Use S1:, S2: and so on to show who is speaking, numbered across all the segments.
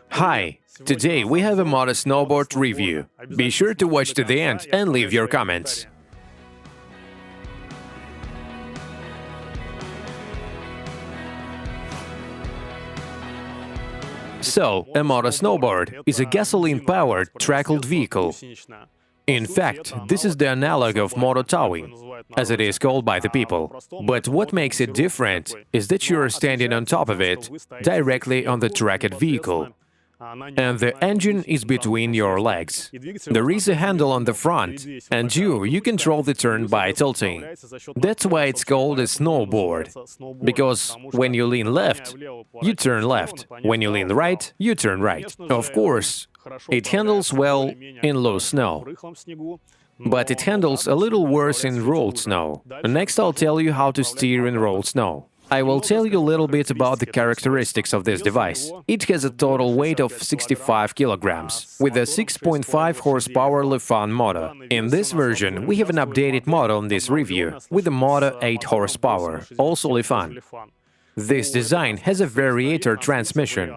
S1: Hi, today we have a Moto Snowboard review. Be sure to watch to the end and leave your comments. So, a Moto Snowboard is a gasoline-powered trackled vehicle. In fact, this is the analog of moto towing, as it is called by the people. But what makes it different is that you are standing on top of it, directly on the tracked vehicle, and the engine is between your legs. There is a handle on the front, and you control the turn by tilting. That's why it's called a snowboard, because when you lean left, you turn left. When you lean right, you turn right. Of course, it handles well in low snow, but it handles a little worse in rolled snow. Next, I'll tell you how to steer in rolled snow. I will tell you a little bit about the characteristics of this device. It has a total weight of 65 kilograms, with a 6.5 horsepower Le-Fan motor. In this version, we have an updated model in this review, with a motor 8 horsepower, also Le-Fan. This design has a variator transmission.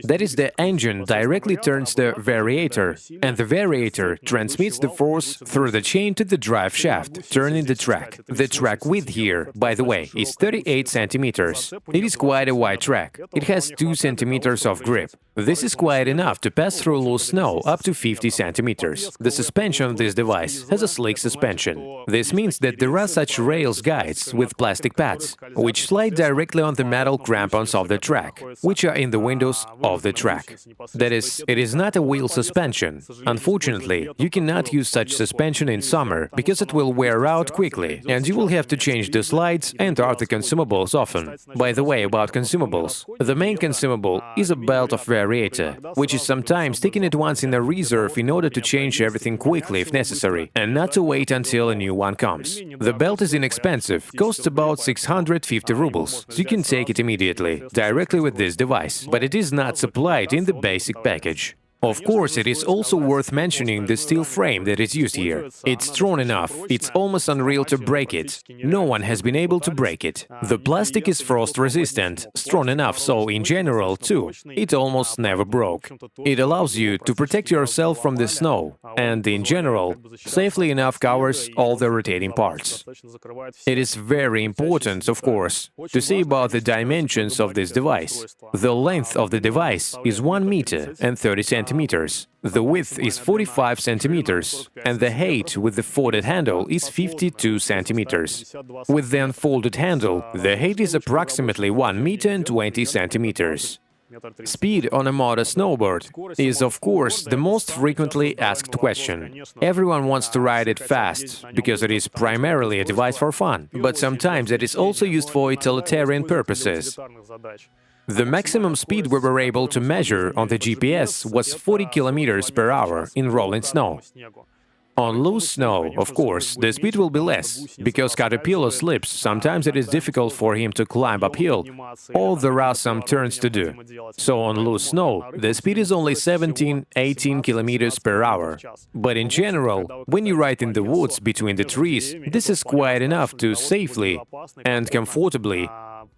S1: That is, the engine directly turns the variator, and the variator transmits the force through the chain to the drive shaft, turning the track. The track width here, by the way, is 38 centimeters. It is quite a wide track. It has 2 centimeters of grip. This is quite enough to pass through loose snow up to 50 centimeters. The suspension of this device has a slick suspension. This means that there are such rails guides with plastic pads, which slide directly on the metal crampons of the track, which are in the windows of the track. That is, it is not a wheel suspension. Unfortunately, you cannot use such suspension in summer because it will wear out quickly, and you will have to change the slides and other consumables often. By the way, about consumables, the main consumable is a belt of variator, which is sometimes taken at once in a reserve in order to change everything quickly if necessary, and not to wait until a new one comes. The belt is inexpensive, costs about 650 rubles, so you can take it immediately, directly with this device, but it is not supplied in the basic package. Of course, it is also worth mentioning the steel frame that is used here. It's strong enough, it's almost unreal to break it. No one has been able to break it. The plastic is frost-resistant, strong enough so, in general, too, it almost never broke. It allows you to protect yourself from the snow, and, in general, safely enough covers all the rotating parts. It is very important, of course, to say about the dimensions of this device. The length of the device is 1 meter and 30 centimeters. The width is 45 centimeters, and the height with the folded handle is 52 centimeters. With the unfolded handle, the height is approximately 1 meter and 20 centimeters. Speed on a Moto Snowboard is, of course, the most frequently asked question. Everyone wants to ride it fast, because it is primarily a device for fun, but sometimes it is also used for utilitarian purposes. The maximum speed we were able to measure on the GPS was 40 kilometers per hour in rolling snow. On loose snow, of course, the speed will be less, because caterpillar slips, sometimes it is difficult for him to climb uphill, or there are some turns to do. So on loose snow, the speed is only 17–18 kilometers per hour. But in general, when you ride in the woods between the trees, this is quite enough to safely and comfortably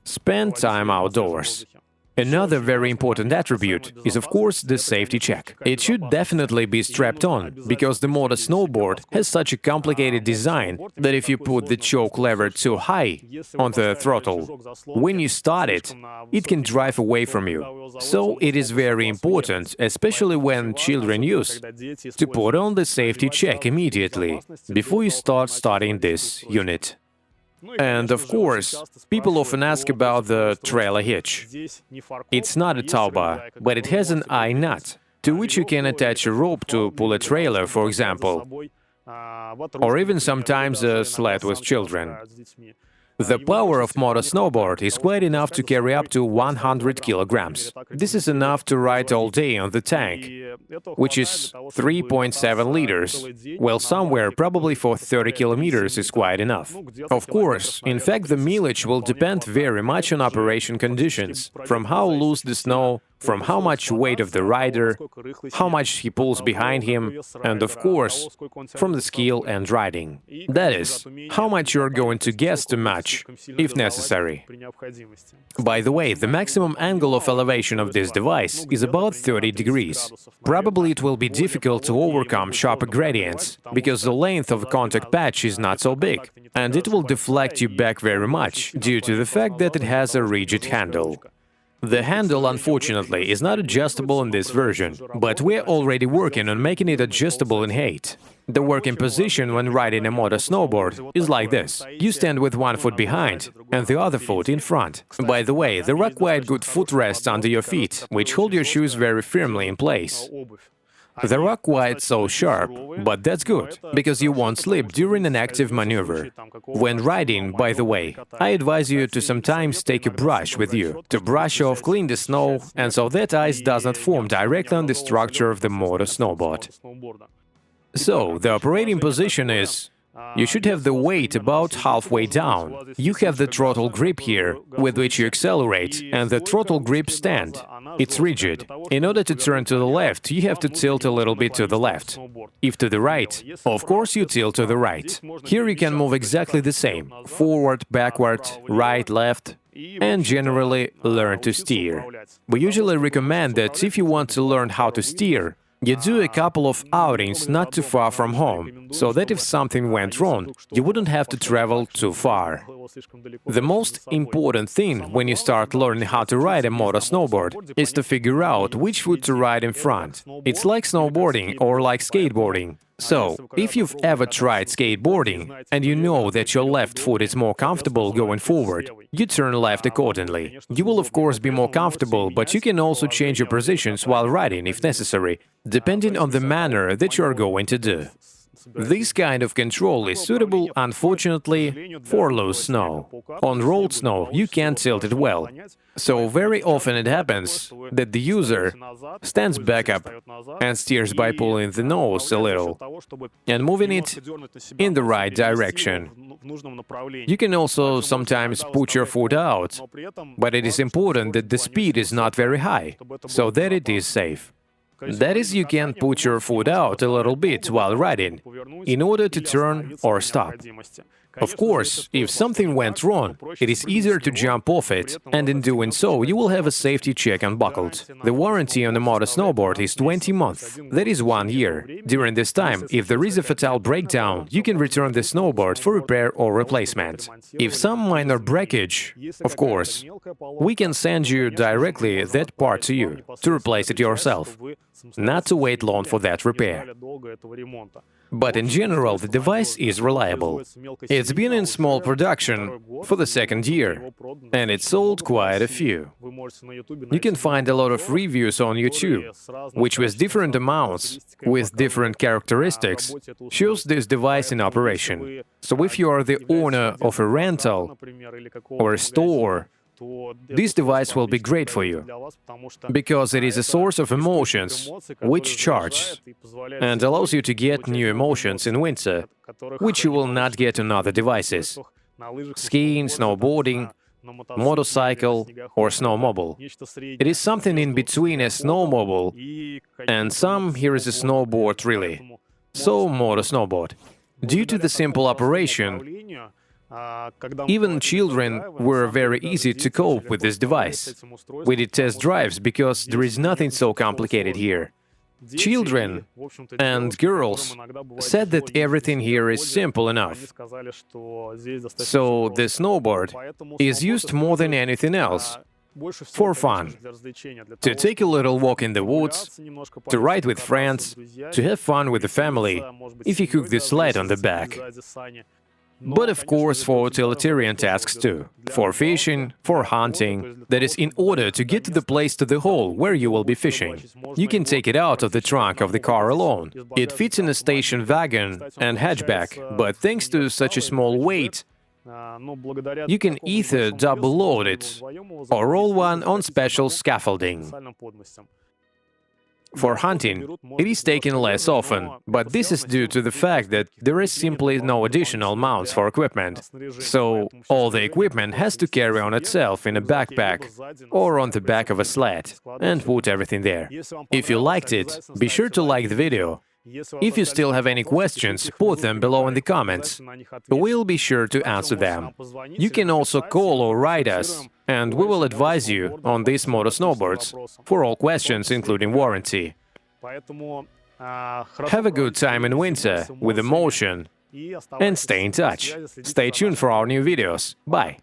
S1: spend time outdoors. Another very important attribute is, of course, the safety check. It should definitely be strapped on, because the Moto Snowboard has such a complicated design that if you put the choke lever too high on the throttle, when you start it, it can drive away from you. So it is very important, especially when children use, to put on the safety check immediately, before you start starting this unit. And, of course, people often ask about the trailer hitch. It's not a tow bar, but it has an eye nut, to which you can attach a rope to pull a trailer, for example, or even sometimes a sled with children. The power of Moto Snowboard is quite enough to carry up to 100 kilograms. This is enough to ride all day on the tank, which is 3.7 liters, while somewhere probably for 30 kilometers is quite enough. Of course, in fact, the mileage will depend very much on operation conditions, from how loose the snow from how much weight of the rider, how much he pulls behind him, and of course, from the skill and riding. That is, how much you're going to guess to match, if necessary. By the way, the maximum angle of elevation of this device is about 30 degrees. Probably it will be difficult to overcome sharper gradients, because the length of a contact patch is not so big, and it will deflect you back very much, due to the fact that it has a rigid handle. The handle, unfortunately, is not adjustable in this version, but we're already working on making it adjustable in Hitch. The working position when riding a Moto Snowboard is like this. You stand with one foot behind and the other foot in front. By the way, there are quite good footrests under your feet, which hold your shoes very firmly in place. They are quite so sharp, but that's good, because you won't slip during an active maneuver. When riding, by the way, I advise you to sometimes take a brush with you, to brush off, clean the snow, and so that ice does not form directly on the structure of the Moto Snowboard. So, the operating position is... You should have the weight about halfway down. You have the throttle grip here, with which you accelerate, and the throttle grip stand. It's rigid. In order to turn to the left, you have to tilt a little bit to the left. If to the right, of course you tilt to the right. Here you can move exactly the same. Forward, backward, right, left, and generally learn to steer. We usually recommend that if you want to learn how to steer, you do a couple of outings not too far from home, so that if something went wrong, you wouldn't have to travel too far. The most important thing when you start learning how to ride a Moto Snowboard is to figure out which foot to ride in front. It's like snowboarding or like skateboarding. So, if you've ever tried skateboarding and you know that your left foot is more comfortable going forward, you turn left accordingly. You will of course be more comfortable, but you can also change your positions while riding if necessary, depending on the manner that you are going to do. This kind of control is suitable, unfortunately, for loose snow. On rolled snow, you can't tilt it well. So very often it happens that the user stands back up and steers by pulling the nose a little and moving it in the right direction. You can also sometimes put your foot out, but it is important that the speed is not very high, so that it is safe. That is, you can put your foot out a little bit while riding, in order to turn or stop. Of course, if something went wrong, it is easier to jump off it, and in doing so, you will have a safety check unbuckled. The warranty on a Moto Snowboard is 20 months, that is 1 year. During this time, if there is a fatal breakdown, you can return the snowboard for repair or replacement. If some minor breakage, of course, we can send you directly that part to you, to replace it yourself, not to wait long for that repair. But in general, the device is reliable. It's been in small production for the 2nd year, and it sold quite a few. You can find a lot of reviews on YouTube, which with different amounts, with different characteristics, shows this device in operation. So if you are the owner of a rental or a store, this device will be great for you, because it is a source of emotions which charge and allows you to get new emotions in winter, which you will not get on other devices. Skiing, snowboarding, motorcycle or snowmobile. It is something in between a snowmobile and here is a snowboard really. So Moto Snowboard. Due to the simple operation, even children were very easy to cope with this device. We did test drives because there is nothing so complicated here. Children and girls said that everything here is simple enough. So the snowboard is used more than anything else for fun, to take a little walk in the woods, to ride with friends, to have fun with the family, if you hook the sled on the back. But of course for utilitarian tasks too, for fishing, for hunting, that is in order to get to the place to the hole where you will be fishing. You can take it out of the trunk of the car alone. It fits in a station wagon and hatchback, but thanks to such a small weight, you can either double load it or roll one on special scaffolding. For hunting, it is taken less often, but this is due to the fact that there is simply no additional mounts for equipment. So all the equipment has to carry on itself in a backpack or on the back of a sled and put everything there. If you liked it, be sure to like the video. If you still have any questions, put them below in the comments. We'll be sure to answer them. You can also call or write us, and we will advise you on these moto snowboards for all questions, including warranty. Have a good time in winter with emotion and stay in touch. Stay tuned for our new videos. Bye!